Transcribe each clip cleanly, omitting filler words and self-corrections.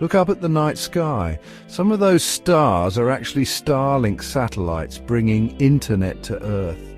Look up at the night sky. Some of those stars are actually Starlink satellites bringing internet to Earth.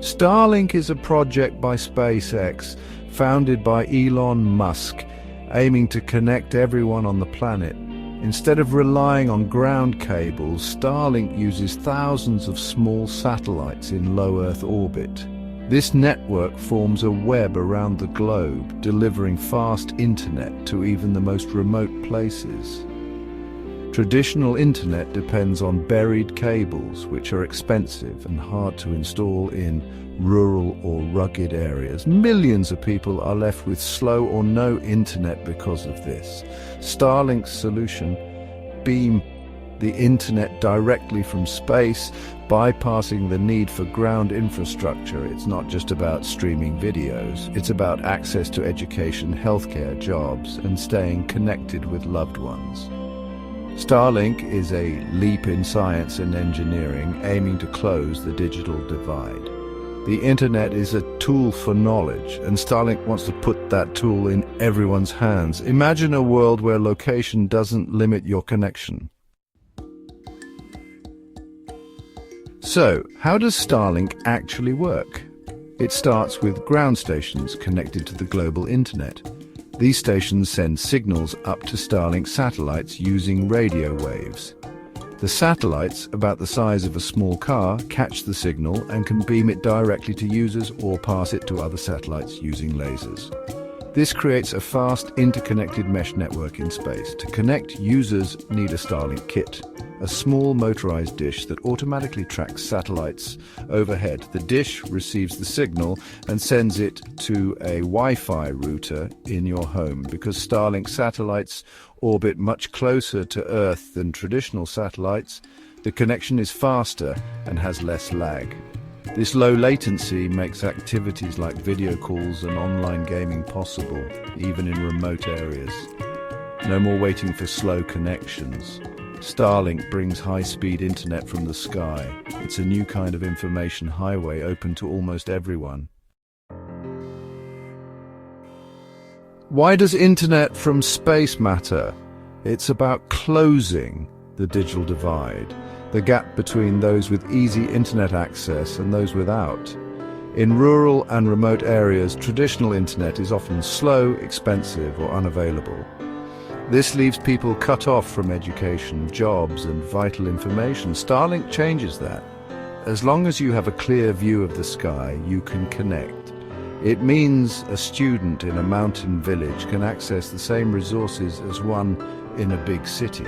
Starlink is a project by SpaceX, founded by Elon Musk, aiming to connect everyone on the planet. Instead of relying on ground cables, Starlink uses thousands of small satellites in low Earth orbit. This network forms a web around the globe, delivering fast internet to even the most remote places. Traditional internet depends on buried cables, which are expensive and hard to install in rural or rugged areas. Millions of people are left with slow or no internet because of this. Starlink's solution, beam the internet directly from space, bypassing the need for ground infrastructure. It's not just about streaming videos. It's about access to education, healthcare, jobs, and staying connected with loved ones. Starlink is a leap in science and engineering, aiming to close the digital divide. The internet is a tool for knowledge, and Starlink wants to put that tool in everyone's hands. Imagine a world where location doesn't limit your connection. So, how does Starlink actually work? It starts with ground stations connected to the global internet. These stations send signals up to Starlink satellites using radio waves. The satellites, about the size of a small car, catch the signal and can beam it directly to users or pass it to other satellites using lasers. This creates a fast, interconnected mesh network in space. To connect, users need a Starlink kit, a small motorized dish that automatically tracks satellites overhead. The dish receives the signal and sends it to a Wi-Fi router in your home. Because Starlink satellites orbit much closer to Earth than traditional satellites, the connection is faster and has less lag. This low latency makes activities like video calls and online gaming possible, even in remote areas. No more waiting for slow connections. Starlink brings high-speed internet from the sky. It's a new kind of information highway open to almost everyone. Why does internet from space matter? It's about closing the digital divide, the gap between those with easy internet access and those without. In rural and remote areas, traditional internet is often slow, expensive, or unavailable. This leaves people cut off from education, jobs, and vital information. Starlink changes that. As long as you have a clear view of the sky, you can connect. It means a student in a mountain village can access the same resources as one in a big city.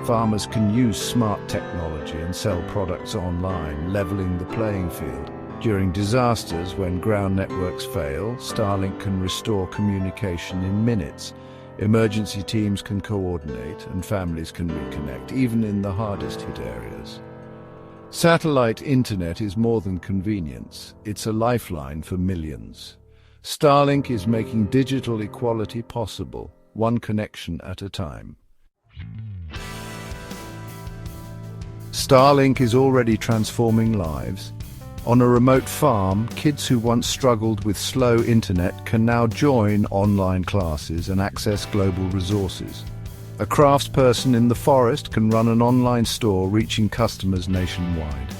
Farmers can use smart technology and sell products online, leveling the playing field. During disasters, when ground networks fail, Starlink can restore communication in minutes. Emergency teams can coordinate and families can reconnect, even in the hardest hit areas. Satellite internet is more than convenience. It's a lifeline for millions. Starlink is making digital equality possible, one connection at a time. Starlink is already transforming lives. On a remote farm, kids who once struggled with slow internet can now join online classes and access global resources. A craftsperson in the forest can run an online store reaching customers nationwide.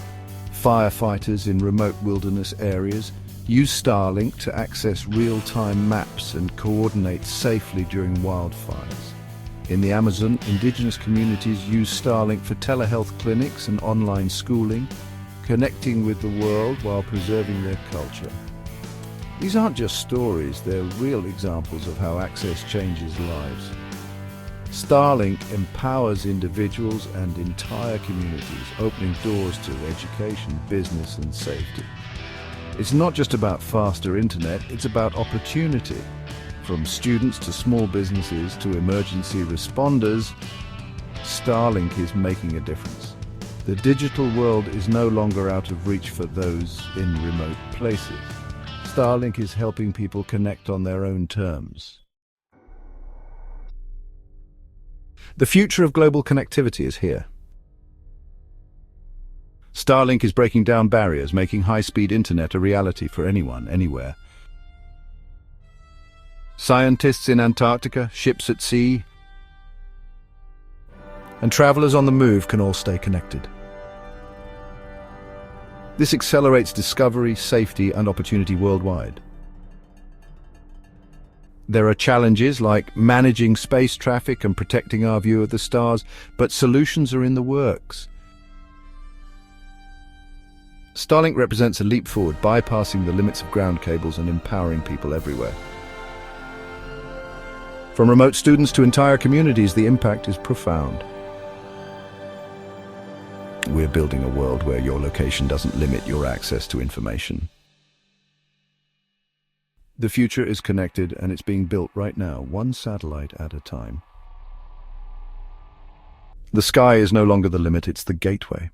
Firefighters in remote wilderness areas use Starlink to access real-time maps and coordinate safely during wildfires. In the Amazon, indigenous communities use Starlink for telehealth clinics and online schooling, connecting with the world while preserving their culture. These aren't just stories, they're real examples of how access changes lives. Starlink empowers individuals and entire communities, opening doors to education, business, and safety. It's not just about faster internet, it's about opportunity. From students to small businesses to emergency responders, Starlink is making a difference. The digital world is no longer out of reach for those in remote places. Starlink is helping people connect on their own terms. The future of global connectivity is here. Starlink is breaking down barriers, making high-speed internet a reality for anyone, anywhere. Scientists in Antarctica, ships at sea, and travelers on the move can all stay connected. This accelerates discovery, safety, and opportunity worldwide. There are challenges like managing space traffic and protecting our view of the stars, but solutions are in the works. Starlink represents a leap forward, bypassing the limits of ground cables and empowering people everywhere. From remote students to entire communities, the impact is profound. We're building a world where your location doesn't limit your access to information. The future is connected, and it's being built right now, one satellite at a time. The sky is no longer the limit, it's the gateway.